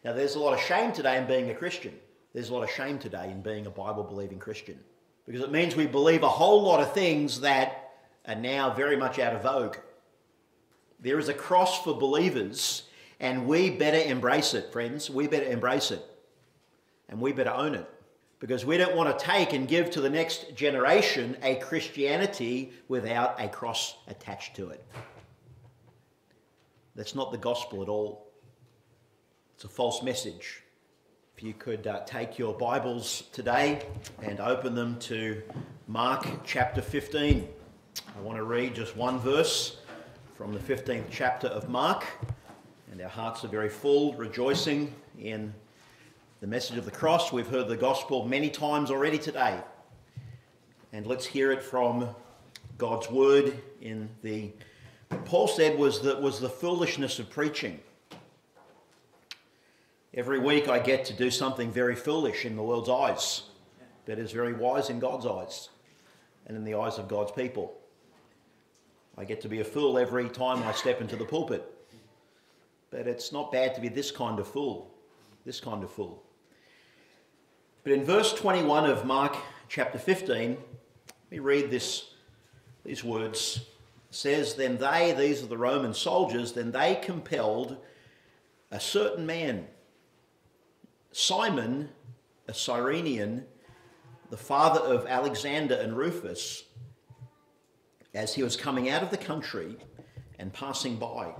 Now, there's a lot of shame today in being a Christian. There's a lot of shame today in being a Bible-believing Christian, because it means we believe a whole lot of things that are now very much out of vogue. There is a cross for believers, and we better embrace it, friends. We better embrace it, and we better own it, because we don't want to take and give to the next generation a Christianity without a cross attached to it. That's not the gospel at all. It's a false message. If you could take your Bibles today and open them to Mark chapter 15. I want to read just one verse from the 15th chapter of Mark, and our hearts are very full, rejoicing in the message of the cross. We've heard the gospel many times already today, and let's hear it from God's word in the Paul said was the foolishness of preaching. Every week I get to do something very foolish in the world's eyes, but is very wise in God's eyes and in the eyes of God's people. I get to be a fool every time I step into the pulpit, but it's not bad to be this kind of fool, But in verse 21 of Mark chapter 15, we read these words. It says, "Then they," these are the Roman soldiers, "then they compelled a certain man, Simon, a Cyrenian, the father of Alexander and Rufus, as he was coming out of the country and passing by,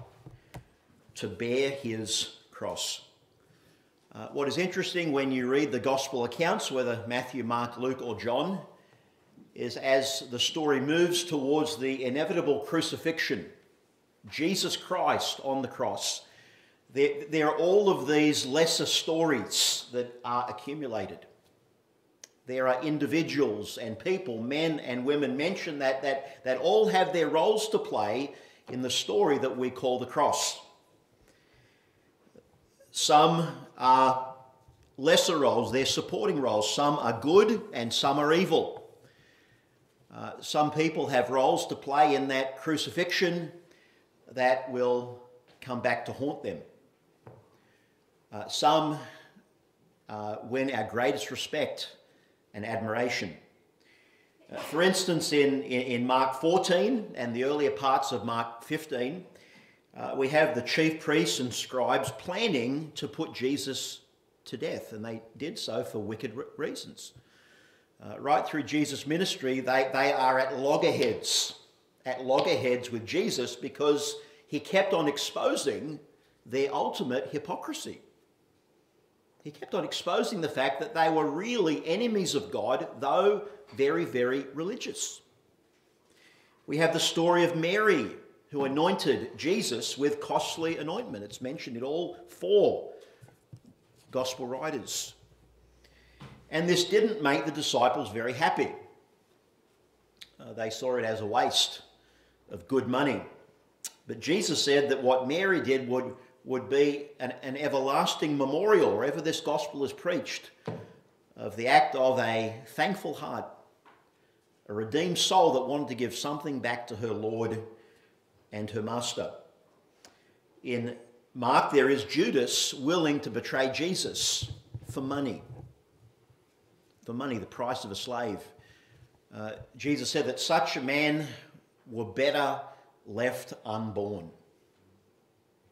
to bear his cross." What is interesting when you read the gospel accounts, whether Matthew, Mark, Luke or John, is as the story moves towards the inevitable crucifixion, Jesus Christ on the cross, there are all of these lesser stories that are accumulated. There are individuals and people, men and women mentioned that all have their roles to play in the story that we call the cross. Some are lesser roles, they're supporting roles. Some are good and some are evil. Some people have roles to play in that crucifixion that will come back to haunt them. Some win our greatest respect and admiration. For instance, in Mark 14 and the earlier parts of Mark 15, we have the chief priests and scribes planning to put Jesus to death, and they did so for wicked reasons. Right through Jesus' ministry, they are at loggerheads with Jesus because he kept on exposing their ultimate hypocrisy. He kept on exposing the fact that they were really enemies of God, though very, very religious. We have the story of Mary, who anointed Jesus with costly anointment. It's mentioned in all four gospel writers. And this didn't make the disciples very happy. They saw it as a waste of good money. But Jesus said that what Mary did would be an everlasting memorial, wherever this gospel is preached, of the act of a thankful heart, a redeemed soul that wanted to give something back to her Lord and her Master. In Mark, there is Judas willing to betray Jesus for money. For money, the price of a slave. Jesus said that such a man were better left unborn.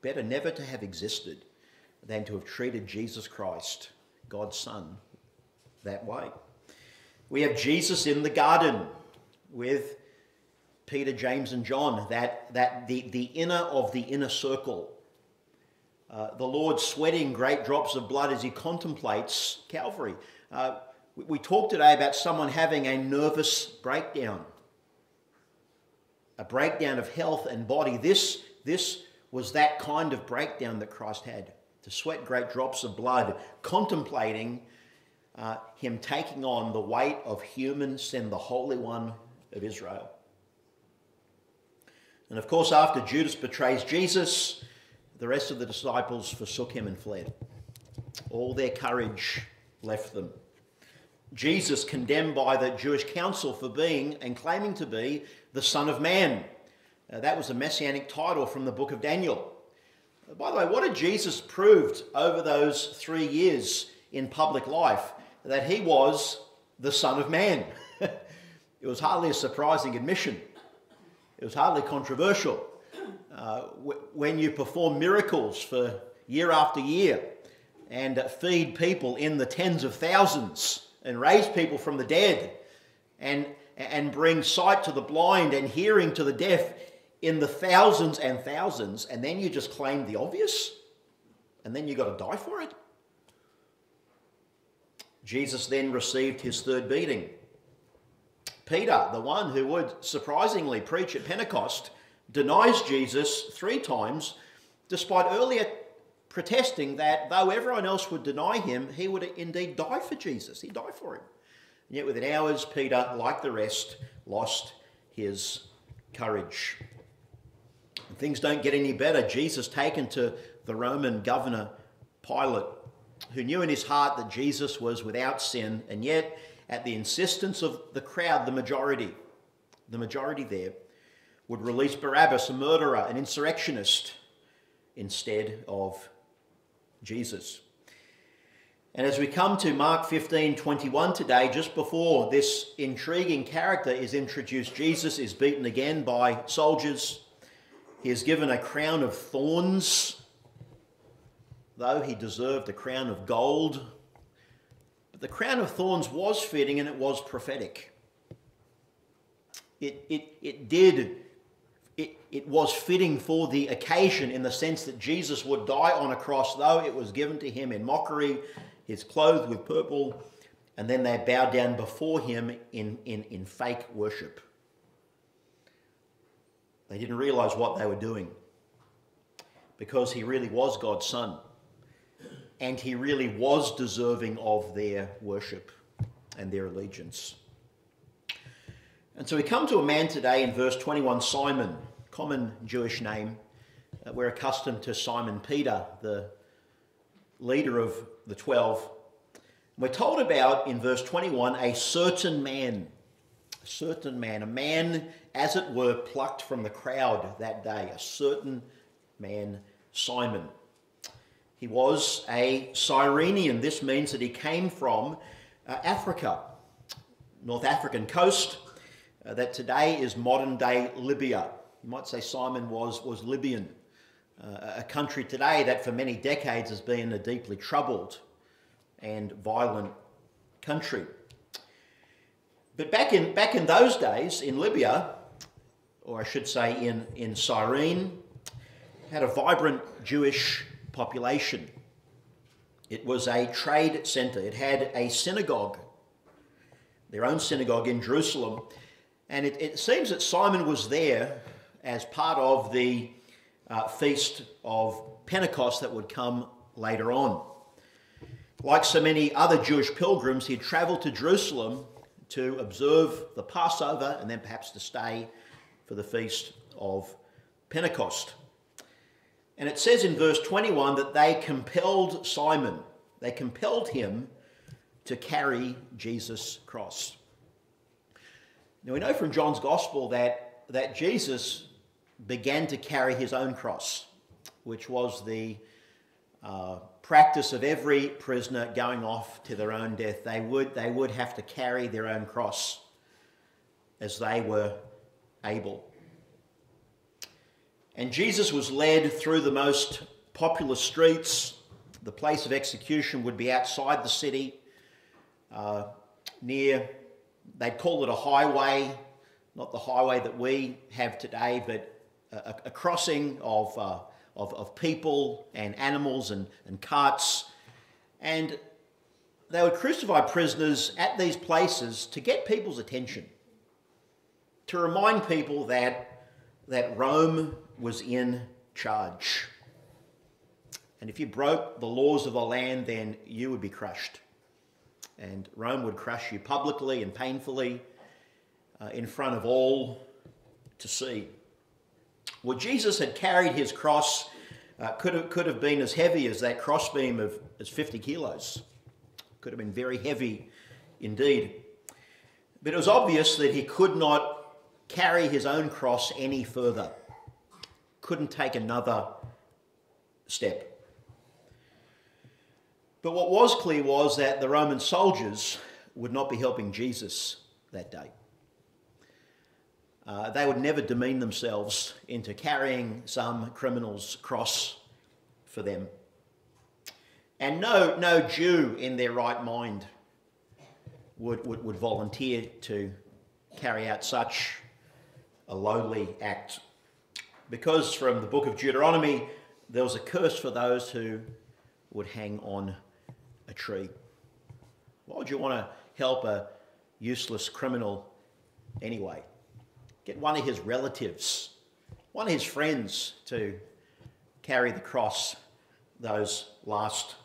Better never to have existed than to have treated Jesus Christ, God's Son, that way. We have Jesus in the garden with Peter, James and John, the inner of the inner circle. The Lord sweating great drops of blood as he contemplates Calvary. We talked today about someone having a nervous breakdown. A breakdown of health and body. This was that kind of breakdown that Christ had. To sweat great drops of blood, contemplating him taking on the weight of human sin, the Holy One of Israel. And of course, after Judas betrays Jesus, the rest of the disciples forsook him and fled. All their courage left them. Jesus condemned by the Jewish council for being and claiming to be the Son of Man. That was a messianic title from the book of Daniel. By the way, what had Jesus proved over those 3 years in public life? That he was the Son of Man. It was hardly a surprising admission. It was hardly controversial. When you perform miracles for year after year and feed people in the tens of thousands and raise people from the dead and bring sight to the blind and hearing to the deaf in the thousands and thousands, and then you just claim the obvious, and then you got to die for it. Jesus then received his third beating. Peter, the one who would surprisingly preach at Pentecost, denies Jesus 3 times, despite earlier protesting that though everyone else would deny him, he would indeed die for Jesus. He'd die for him. And yet within hours, Peter, like the rest, lost his courage. And things don't get any better. Jesus taken to the Roman governor Pilate, who knew in his heart that Jesus was without sin, and yet at the insistence of the crowd, the majority there, would release Barabbas, a murderer, an insurrectionist, instead of Jesus. And as we come to Mark 15:21 today, just before this intriguing character is introduced, Jesus is beaten again by soldiers. He is given a crown of thorns, though he deserved a crown of gold. But the crown of thorns was fitting and it was prophetic. It was fitting for the occasion in the sense that Jesus would die on a cross, though it was given to him in mockery. He's clothed with purple, and then they bowed down before him in fake worship. They didn't realize what they were doing, because he really was God's son, and he really was deserving of their worship and their allegiance. And so we come to a man today in verse 21, Simon, common Jewish name. We're accustomed to Simon Peter, the leader of the 12. We're told about, in verse 21, a certain man, a man, as it were, plucked from the crowd that day, a certain man, Simon. He was a Cyrenian. This means that he came from Africa, North African coast, that today is modern-day Libya. You might say Simon was Libyan, a country today that for many decades has been a deeply troubled and violent country. But back in those days in Libya, or I should say in Cyrene, had a vibrant Jewish population. It was a trade centre. It had a synagogue, their own synagogue in Jerusalem. And it seems that Simon was there as part of the feast of Pentecost that would come later on. Like so many other Jewish pilgrims, he had travelled to Jerusalem to observe the Passover and then perhaps to stay for the feast of Pentecost. And it says in verse 21 that they compelled Simon, they compelled him to carry Jesus' cross. Now we know from John's Gospel that Jesus began to carry his own cross, which was the practice of every prisoner going off to their own death. They would have to carry their own cross as they were able. And Jesus was led through the most populous streets. The place of execution would be outside the city, near, they'd call it a highway, not the highway that we have today, but a crossing of people and animals and carts. And they would crucify prisoners at these places to get people's attention, to remind people that Rome was in charge. And if you broke the laws of the land, then you would be crushed. And Rome would crush you publicly and painfully in front of all to see. Well, Jesus had carried his cross, could have been as heavy as that crossbeam as 50 kilos. Could have been very heavy indeed. But it was obvious that he could not carry his own cross any further. Couldn't take another step. But what was clear was that the Roman soldiers would not be helping Jesus that day. They would never demean themselves into carrying some criminal's cross for them. And no Jew in their right mind would volunteer to carry out such a lowly act. Because from the book of Deuteronomy, there was a curse for those who would hang on a tree. Why would you want to help a useless criminal anyway? Get one of his relatives, one of his friends to carry the cross those last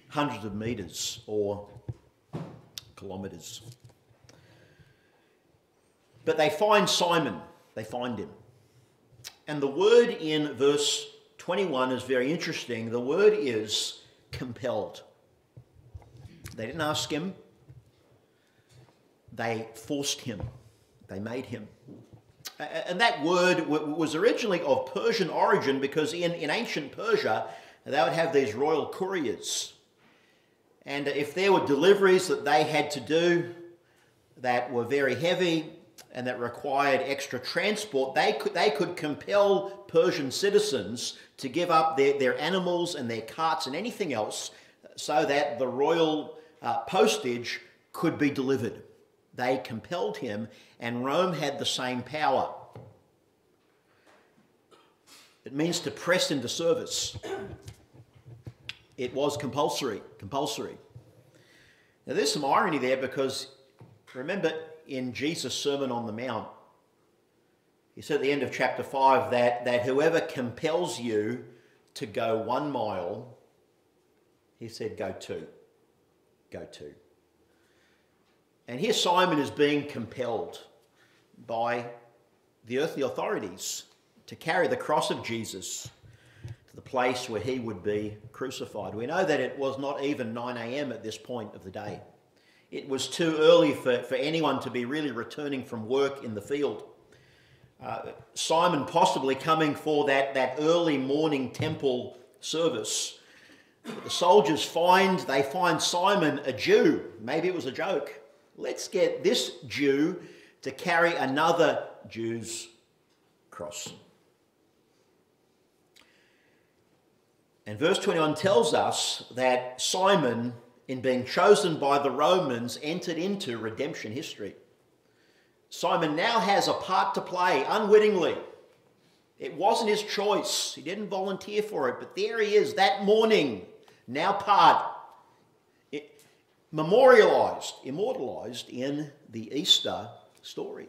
hundreds of meters or kilometers. But they find Simon. They find him. And the word in verse 21 is very interesting. The word is compelled. They didn't ask him. They forced him. They made him. And that word was originally of Persian origin because in ancient Persia, they would have these royal couriers. And if there were deliveries that they had to do that were very heavy and that required extra transport, they could compel Persian citizens to give up their animals and their carts and anything else so that the royal postage could be delivered. They compelled him, and Rome had the same power. It means to press into service. It was compulsory. Now there's some irony there because remember in Jesus' Sermon on the Mount, he said at the end of chapter 5 that whoever compels you to go 1 mile, he said go 2. Go 2. And here Simon is being compelled by the earthly authorities to carry the cross of Jesus to the place where he would be crucified. We know that it was not even 9 a.m. at this point of the day. It was too early for anyone to be really returning from work in the field. Simon possibly coming for that early morning temple service. The soldiers find Simon a Jew. Maybe it was a joke. Let's get this Jew to carry another Jew's cross. And verse 21 tells us that Simon, in being chosen by the Romans, entered into redemption history. Simon now has a part to play unwittingly. It wasn't his choice. He didn't volunteer for it, but there he is that morning, now part, memorialized, immortalized in the Easter story.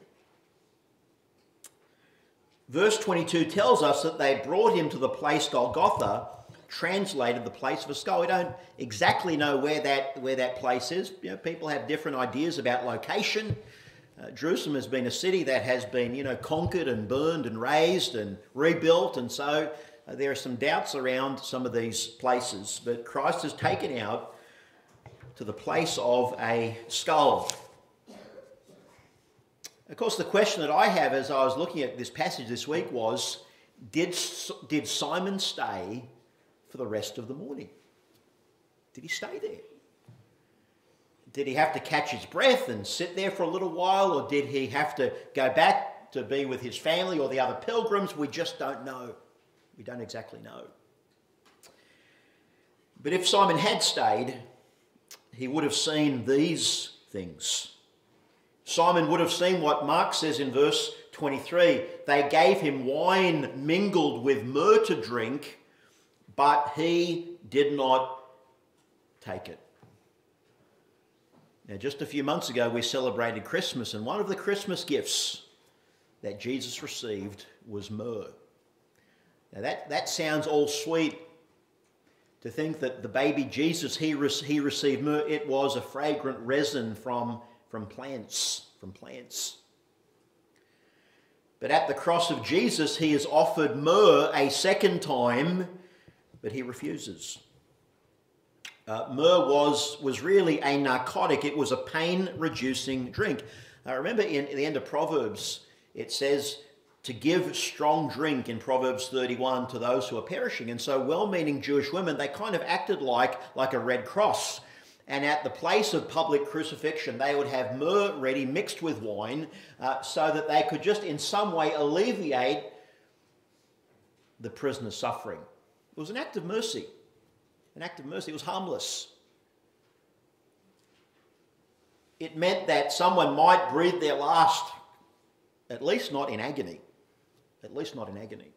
Verse 22 tells us that they brought him to the place Golgotha, translated the place of a skull. We don't exactly know where that place is. You know, people have different ideas about location. Jerusalem has been a city that has been, conquered and burned and razed and rebuilt, and so there are some doubts around some of these places. But Christ has taken out to the place of a skull. Of course, the question that I have as I was looking at this passage this week was, did Simon stay for the rest of the morning? Did he stay there? Did he have to catch his breath and sit there for a little while, or did he have to go back to be with his family or the other pilgrims? We just don't know. We don't exactly know. But if Simon had stayed, he would have seen these things. Simon would have seen what Mark says in verse 23. They gave him wine mingled with myrrh to drink, but he did not take it. Now, just a few months ago, we celebrated Christmas, and one of the Christmas gifts that Jesus received was myrrh. Now, that sounds all sweet. To think that the baby Jesus, he received myrrh. It was a fragrant resin from plants. But at the cross of Jesus, he is offered myrrh a second time, but he refuses. Myrrh was really a narcotic. It was a pain-reducing drink. Remember in the end of Proverbs, it says to give strong drink in Proverbs 31 to those who are perishing. And so well-meaning Jewish women, they kind of acted like a Red Cross. And at the place of public crucifixion, they would have myrrh ready mixed with wine so that they could just in some way alleviate the prisoner's suffering. It was an act of mercy. An act of mercy. It was harmless. It meant that someone might breathe their last, at least not in agony. At least not in agony.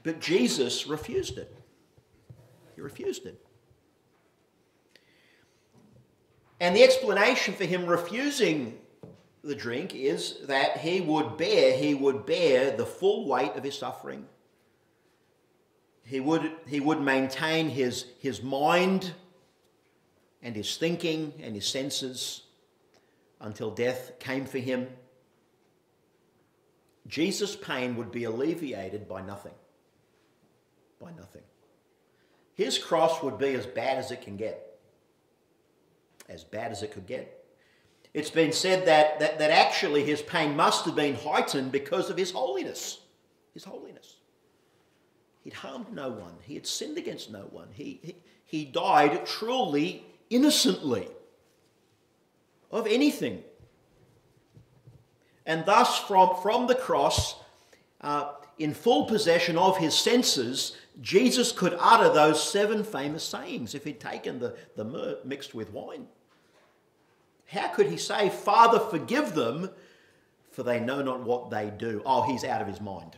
But Jesus refused it. He refused it. And the explanation for him refusing the drink is that he would bear the full weight of his suffering. He would maintain his mind and his thinking and his senses until death came for him. Jesus' pain would be alleviated by nothing. By nothing. His cross would be as bad as it can get. As bad as it could get. It's been said that actually his pain must have been heightened because of his holiness. His holiness. He'd harmed no one. He had sinned against no one. He died truly innocently of anything. And thus from the cross, in full possession of his senses, Jesus could utter those 7 famous sayings if he'd taken the myrrh mixed with wine. How could he say, "Father, forgive them, for they know not what they do"? Oh, he's out of his mind.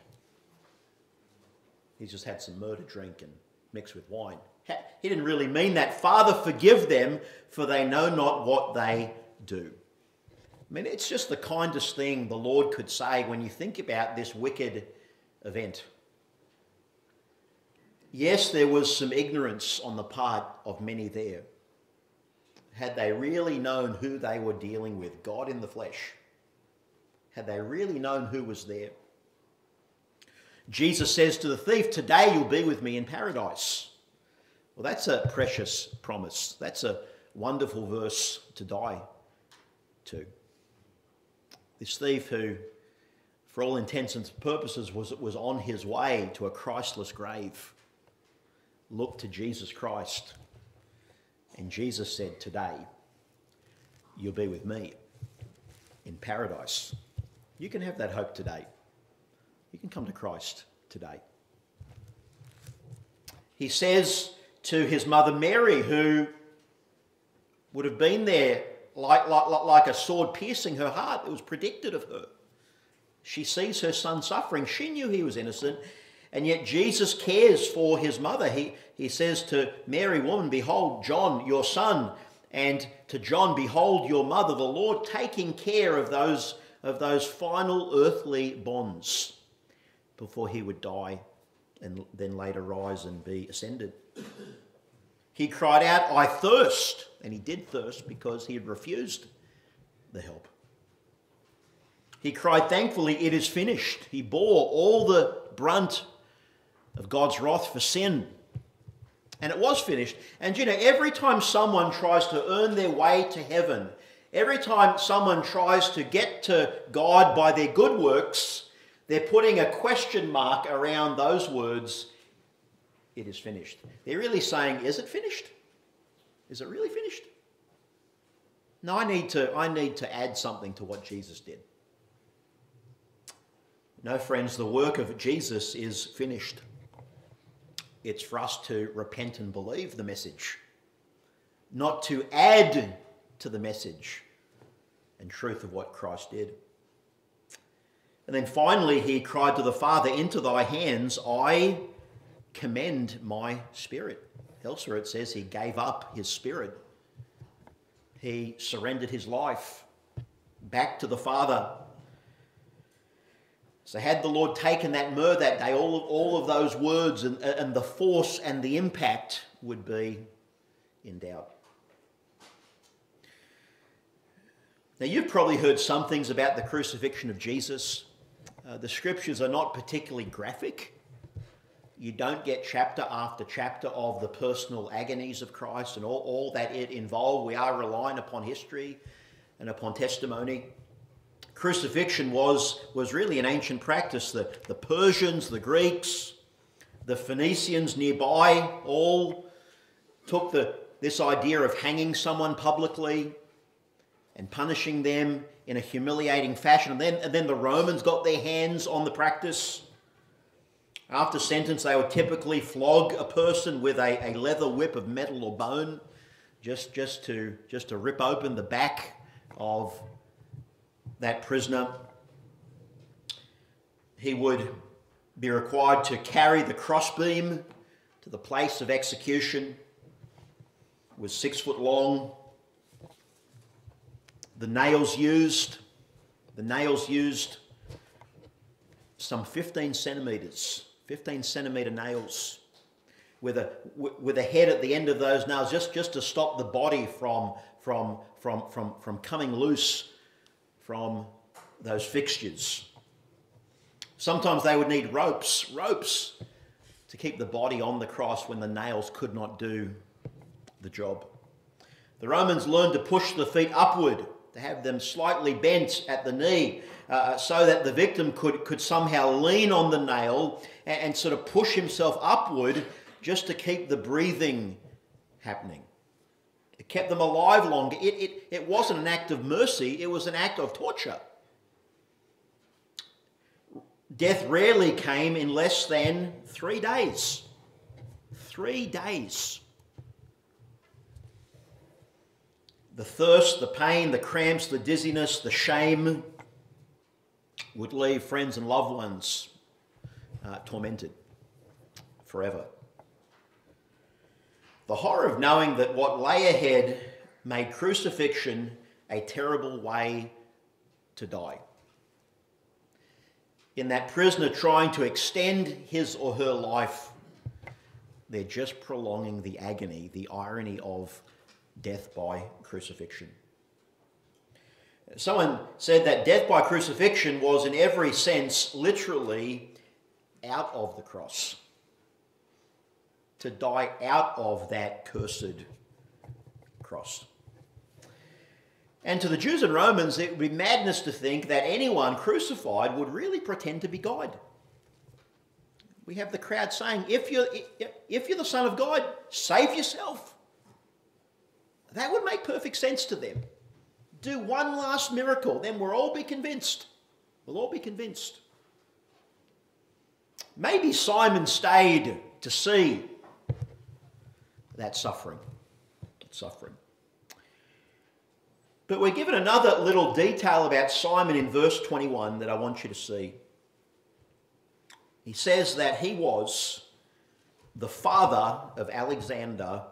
He's just had some myrrh to drink and mixed with wine. He didn't really mean that. "Father, forgive them, for they know not what they do." I mean, it's just the kindest thing the Lord could say when you think about this wicked event. Yes, there was some ignorance on the part of many there. Had they really known who they were dealing with, God in the flesh, had they really known who was there. Jesus says to the thief, "Today you'll be with me in paradise." Well, that's a precious promise. That's a wonderful verse to die to. This thief who, for all intents and purposes, was on his way to a Christless grave, looked to Jesus Christ. And Jesus said, "Today, you'll be with me in paradise." You can have that hope today. You can come to Christ today. He says to his mother Mary, who would have been there like a sword piercing her heart. It was predicted of her. She sees her son suffering. She knew he was innocent, and yet Jesus cares for his mother. He says to Mary, "Woman, behold John, your son," and to John, "Behold your mother," the Lord taking care of those final earthly bonds before he would die and then later rise and be ascended. He cried out, "I thirst," and he did thirst because he had refused the help. He cried thankfully, "It is finished." He bore all the brunt of God's wrath for sin. And it was finished. And every time someone tries to earn their way to heaven, every time someone tries to get to God by their good works, they're putting a question mark around those words, "It is finished." They're really saying, is it finished? Is it really finished? No, I need to add something to what Jesus did. No, friends, the work of Jesus is finished. It's for us to repent and believe the message, not to add to the message and truth of what Christ did. And then finally, he cried to the Father, "Into thy hands I commend my spirit." Elsewhere it says he gave up his spirit. He surrendered his life back to the Father. So had the Lord taken that myrrh that day, all of those words and the force and the impact would be in doubt. Now, you've probably heard some things about the crucifixion of Jesus. The scriptures are not particularly graphic. You don't get chapter after chapter of the personal agonies of Christ and all that it involved. We are relying upon history and upon testimony. crucifixion was really an ancient practice. The Persians, the Greeks, the Phoenicians nearby all took this idea of hanging someone publicly and punishing them in a humiliating fashion. And then the Romans got their hands on the practice. After sentence, they would typically flog a person with a leather whip of metal or bone, just to rip open the back of that prisoner. He would be required to carry the crossbeam to the place of execution. It was 6 foot long. The nails used some 15 centimetres, 15 centimetre nails, with a head at the end of those nails, just to stop the body from coming loose from those fixtures. Sometimes they would need ropes to keep the body on the cross when the nails could not do the job. The Romans learned to push the feet upward, to have them slightly bent at the knee, so that the victim could somehow lean on the nail and sort of push himself upward just to keep the breathing happening. It kept them alive longer. It wasn't an act of mercy, it was an act of torture. Death rarely came in less than 3 days. 3 days. The thirst, the pain, the cramps, the dizziness, the shame would leave friends and loved ones tormented forever. The horror of knowing that what lay ahead made crucifixion a terrible way to die. In that prisoner trying to extend his or her life, they're just prolonging the agony, the irony of death by crucifixion. Someone said that death by crucifixion was in every sense literally out of the cross. To die out of that cursed cross. And to the Jews and Romans, it would be madness to think that anyone crucified would really pretend to be God. We have the crowd saying, if you're the Son of God, save yourself. That would make perfect sense to them. Do one last miracle, then we'll all be convinced. We'll all be convinced. Maybe Simon stayed to see that suffering. But we're given another little detail about Simon in verse 21 that I want you to see. He says that he was the father of Alexander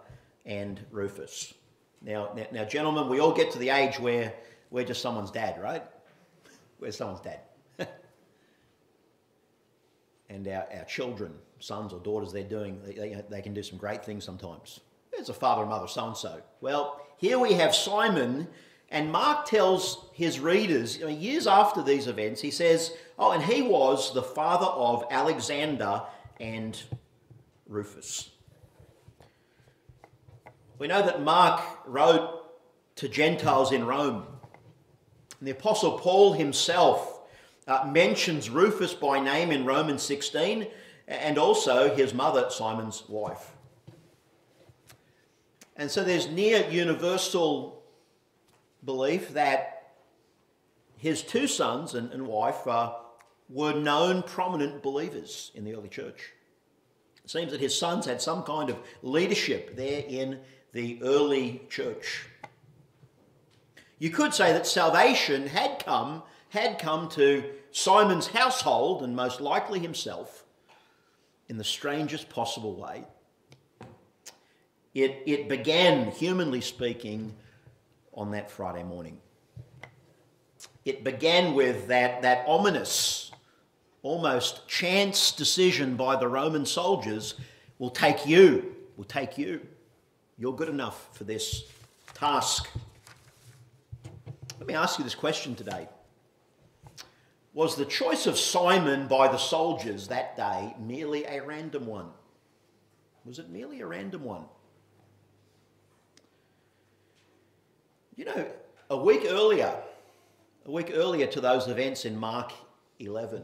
and Rufus. Now, gentlemen, we all get to the age where we're just someone's dad, right? We're someone's dad. And our children, sons or daughters, they can do some great things sometimes. There's a father and mother so-and-so. Well, here we have Simon, and Mark tells his readers, years after these events, he says, and he was the father of Alexander and Rufus. We know that Mark wrote to Gentiles in Rome. And the Apostle Paul himself mentions Rufus by name in Romans 16, and also his mother, Simon's wife. And so there's near universal belief that his two sons and wife were known prominent believers in the early church. It seems that his sons had some kind of leadership there in the early church. You could say that salvation had come to Simon's household, and most likely himself, in the strangest possible way. It began, humanly speaking, on that Friday morning. It began with that ominous, almost chance decision by the Roman soldiers, we'll take you. You're good enough for this task. Let me ask you this question today. Was the choice of Simon by the soldiers that day merely a random one? Was it merely a random one? A week earlier, A week earlier to those events in Mark 11,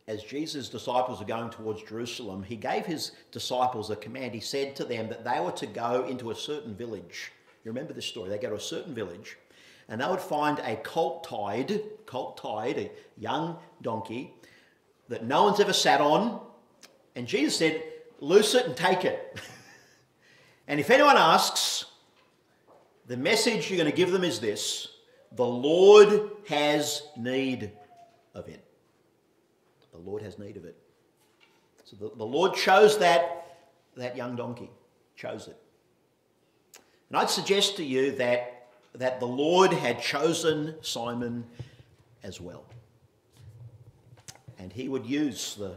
as Jesus' disciples are going towards Jerusalem, he gave his disciples a command. He said to them that they were to go into a certain village. You remember this story? They go to a certain village and they would find a colt-tied, a young donkey that no one's ever sat on. And Jesus said, loose it and take it. And if anyone asks, the message you're going to give them is this: the Lord has need of it. The Lord has need of it. So the Lord chose that young donkey, chose it. And I'd suggest to you that the Lord had chosen Simon as well. And he would use the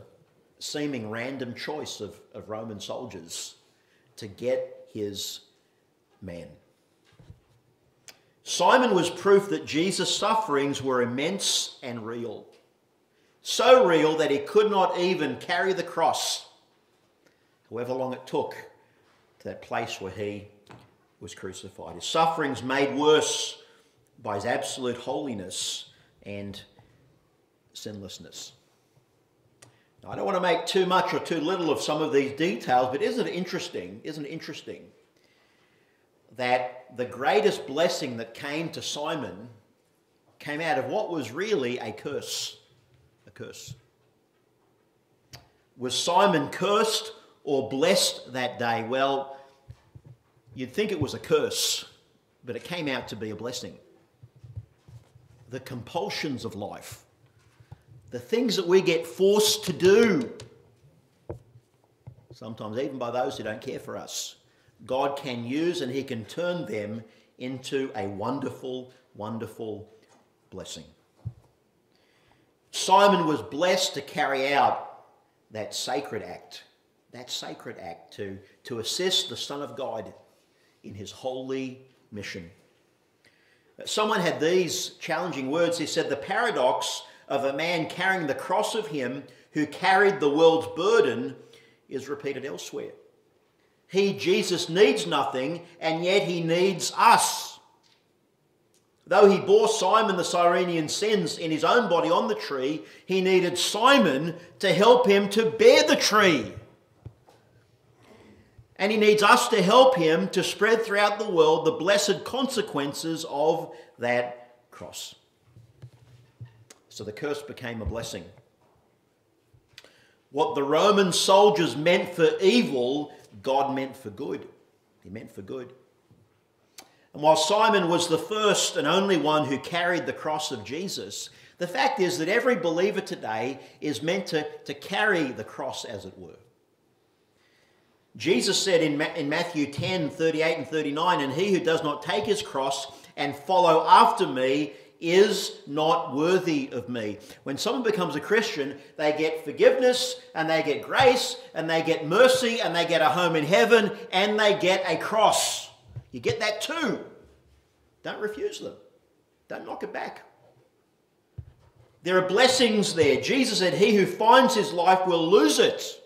seeming random choice of Roman soldiers to get his man. Simon was proof that Jesus' sufferings were immense and real. So real that he could not even carry the cross, however long it took, to that place where he was crucified. His sufferings made worse by his absolute holiness and sinlessness. Now, I don't want to make too much or too little of some of these details, but isn't it interesting that the greatest blessing that came to Simon came out of what was really a curse? A curse. Was Simon cursed or blessed that day? Well, you'd think it was a curse, but it came out to be a blessing. The compulsions of life, the things that we get forced to do, sometimes even by those who don't care for us, God can use and he can turn them into a wonderful, wonderful blessing. Simon was blessed to carry out that sacred act to assist the Son of God in his holy mission. Someone had these challenging words. He said, the paradox of a man carrying the cross of him who carried the world's burden is repeated elsewhere. He, Jesus, needs nothing, and yet he needs us. Though he bore Simon the Cyrenian's sins in his own body on the tree, he needed Simon to help him to bear the tree. And he needs us to help him to spread throughout the world the blessed consequences of that cross. So the curse became a blessing. What the Roman soldiers meant for evil, God meant for good. He meant for good. And while Simon was the first and only one who carried the cross of Jesus, the fact is that every believer today is meant to carry the cross, as it were. Jesus said in Matthew 10, 38 and 39, and he who does not take his cross and follow after me is not worthy of me. When someone becomes a Christian, they get forgiveness and they get grace and they get mercy and they get a home in heaven and they get a cross. You get that too. Don't refuse them. Don't knock it back. There are blessings there. Jesus said, he who finds his life will lose it.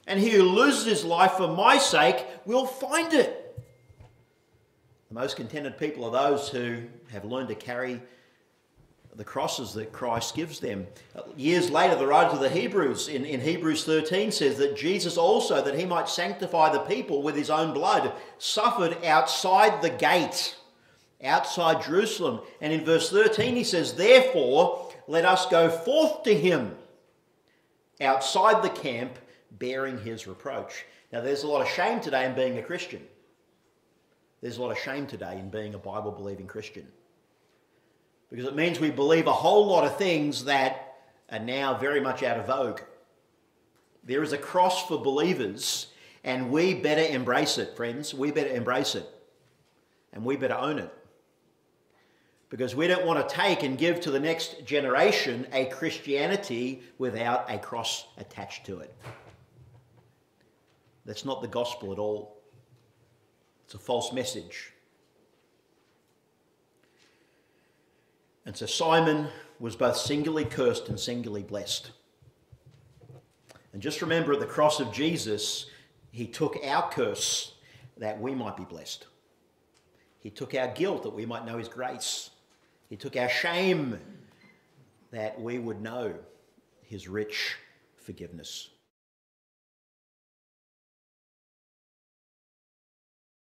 And he who loses his life for my sake will find it. The most contented people are those who have learned to carry the crosses that Christ gives them. Years later, the writer to the Hebrews in Hebrews 13 says that Jesus also, that he might sanctify the people with his own blood, suffered outside the gate, outside Jerusalem. And in verse 13 he says, therefore, let us go forth to him outside the camp, bearing his reproach. Now, there's a lot of shame today in being a Christian. There's a lot of shame today in being a Bible-believing Christian. Because it means we believe a whole lot of things that are now very much out of vogue. There is a cross for believers, and we better embrace it, friends. We better embrace it. And we better own it. Because we don't want to take and give to the next generation a Christianity without a cross attached to it. That's not the gospel at all. It's a false message. And so Simon was both singularly cursed and singularly blessed. And just remember, at the cross of Jesus, he took our curse that we might be blessed. He took our guilt that we might know his grace. He took our shame that we would know his rich forgiveness.